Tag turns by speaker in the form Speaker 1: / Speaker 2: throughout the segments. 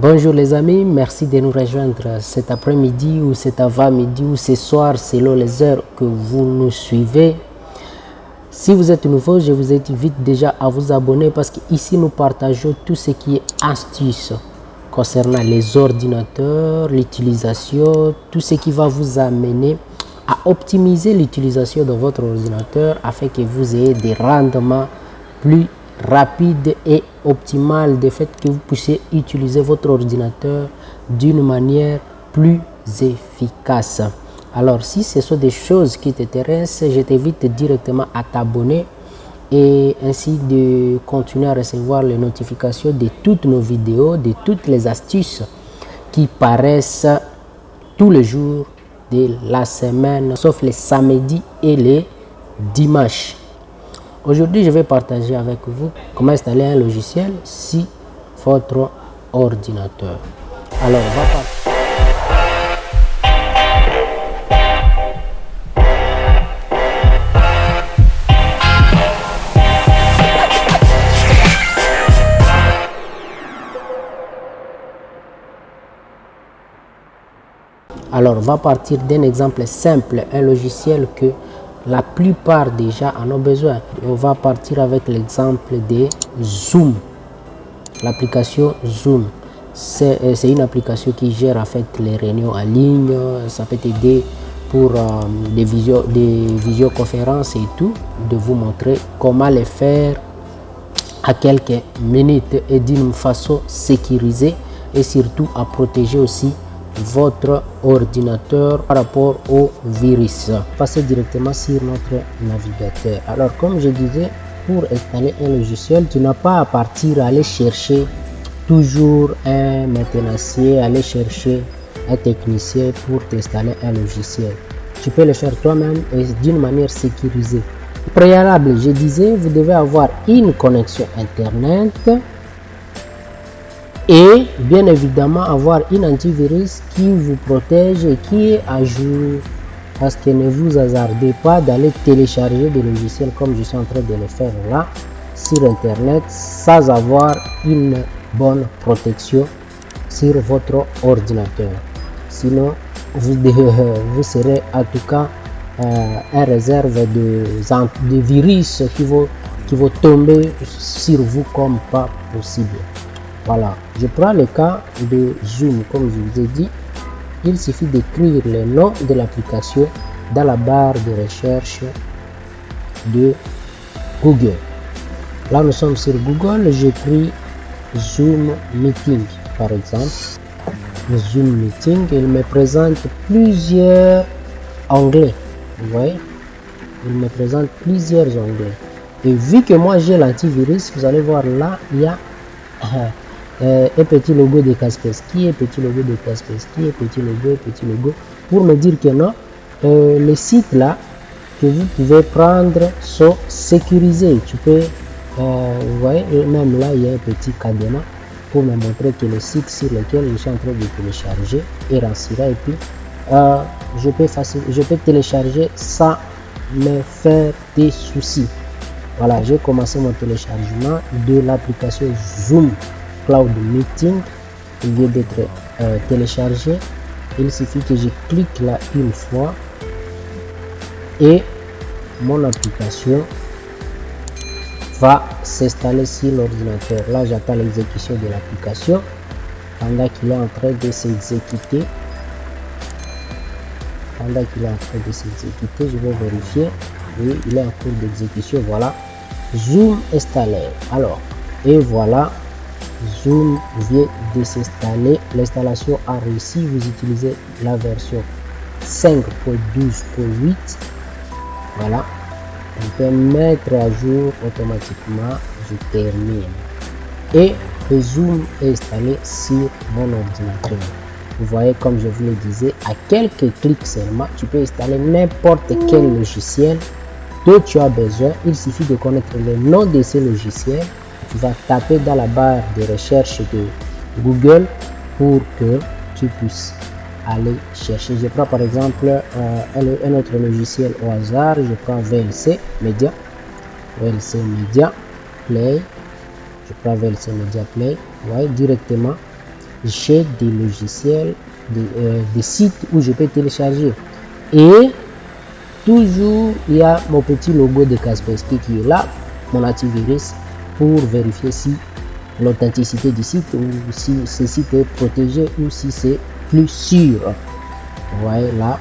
Speaker 1: Bonjour les amis, merci de nous rejoindre cet après-midi ou cet avant-midi ou ce soir selon les heures que vous nous suivez. Si vous êtes nouveau, je vous invite déjà à vous abonner parce qu'ici nous partageons tout ce qui est astuces concernant les ordinateurs, l'utilisation, tout ce qui va vous amener à optimiser l'utilisation de votre ordinateur afin que vous ayez des rendements plus rapide et optimale, de fait que vous puissiez utiliser votre ordinateur d'une manière plus efficace. Alors si ce sont des choses qui t'intéressent, je t'invite directement à t'abonner et ainsi de continuer à recevoir les notifications de toutes nos vidéos, de toutes les astuces qui paraissent tous les jours de la semaine, sauf les samedis et les dimanches. Aujourd'hui, je vais partager avec vous comment installer un logiciel sur votre ordinateur. Alors, on va partir. Alors, on va partir d'un exemple simple, un logiciel que la plupart déjà en ont besoin. On va partir avec l'exemple de Zoom. L'application Zoom, c'est une application qui gère en fait les réunions en ligne. Ça peut t'aider pour des visioconférences et tout, de vous montrer comment les faire à quelques minutes et d'une façon sécurisée et surtout à protéger aussi votre ordinateur par rapport au virus. Passez directement sur notre navigateur. Alors comme je disais, pour installer un logiciel, tu n'as pas à partir aller chercher toujours un maintenancier, aller chercher un technicien pour t'installer un logiciel. Tu peux le faire toi-même et d'une manière sécurisée. Préalable, je disais, vous devez avoir une connexion internet et bien évidemment avoir une antivirus qui vous protège et qui est à jour, parce que ne vous hasardez pas d'aller télécharger des logiciels comme je suis en train de le faire là sur internet sans avoir une bonne protection sur votre ordinateur. Sinon vous serez en tout cas en réserve de virus qui vont tomber sur vous comme pas possible. Voilà, je prends le cas de Zoom. Comme je vous ai dit, il suffit d'écrire le nom de l'application dans la barre de recherche de Google. Là, nous sommes sur Google. J'écris Zoom Meeting, par exemple. Zoom Meeting, il me présente plusieurs onglets. Vous voyez, il me présente plusieurs onglets. Et vu que moi j'ai l'antivirus, vous allez voir là, il y a un petit logo de Kaspersky, un petit logo de Kaspersky, un petit logo, pour me dire que non, les sites là que vous pouvez prendre sont sécurisés. Tu peux, vous voyez, même là il y a un petit cadenas pour me montrer que le site sur lequel je suis en train de télécharger est rassuré, et puis je peux télécharger sans me faire des soucis. Voilà, j'ai commencé mon téléchargement de l'application Zoom Cloud Meeting. Il vient d'être téléchargé. Il suffit que je clique là une fois et mon application va s'installer sur l'ordinateur. Là, j'attends l'exécution de l'application pendant qu'il est en train de s'exécuter. Je vais vérifier. Oui, il est en cours d'exécution. Voilà, Zoom installé. Alors, et voilà, Zoom vient de s'installer. L'installation a réussi. Vous utilisez la version 5.12.8. Voilà, on peut mettre à jour automatiquement. Je termine et le Zoom est installé sur mon ordinateur. Vous voyez, comme je vous le disais, à quelques clics seulement, tu peux installer n'importe quel logiciel dont tu as besoin. Il suffit de connaître le nom de ce logiciel. Tu vas taper dans la barre de recherche de Google pour que tu puisses aller chercher. Je prends par exemple un autre logiciel au hasard. Je prends VLC Media Play. Je prends VLC Media Play. Vous voyez, directement j'ai des logiciels, des sites où je peux télécharger. Et toujours, il y a mon petit logo de Kaspersky qui est là, mon antivirus, pour vérifier si l'authenticité du site ou si ce site est protégé ou si c'est plus sûr. Vous voyez là.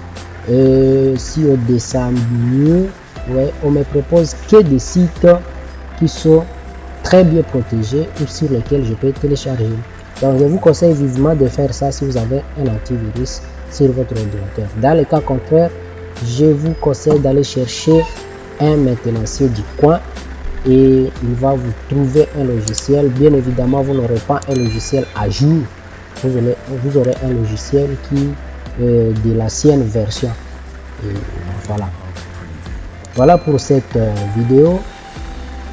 Speaker 1: Si on descend mieux, ouais, on me propose que des sites qui sont très bien protégés ou sur lesquels je peux télécharger. Donc je vous conseille vivement de faire ça si vous avez un antivirus sur votre ordinateur. Dans le cas contraire, je vous conseille d'aller chercher un maintenancier du coin et il va vous trouver un logiciel. Bien évidemment, vous n'aurez pas un logiciel à jour, vous aurez un logiciel qui de l'ancienne version. Et voilà pour cette vidéo.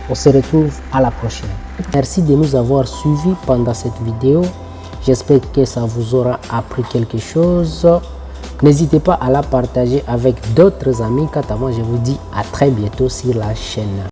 Speaker 1: On se retrouve à la prochaine. Merci de nous avoir suivis pendant cette vidéo. J'espère que ça vous aura appris quelque chose. N'hésitez pas à la partager avec d'autres amis. Quant à moi, je vous dis à très bientôt sur la chaîne.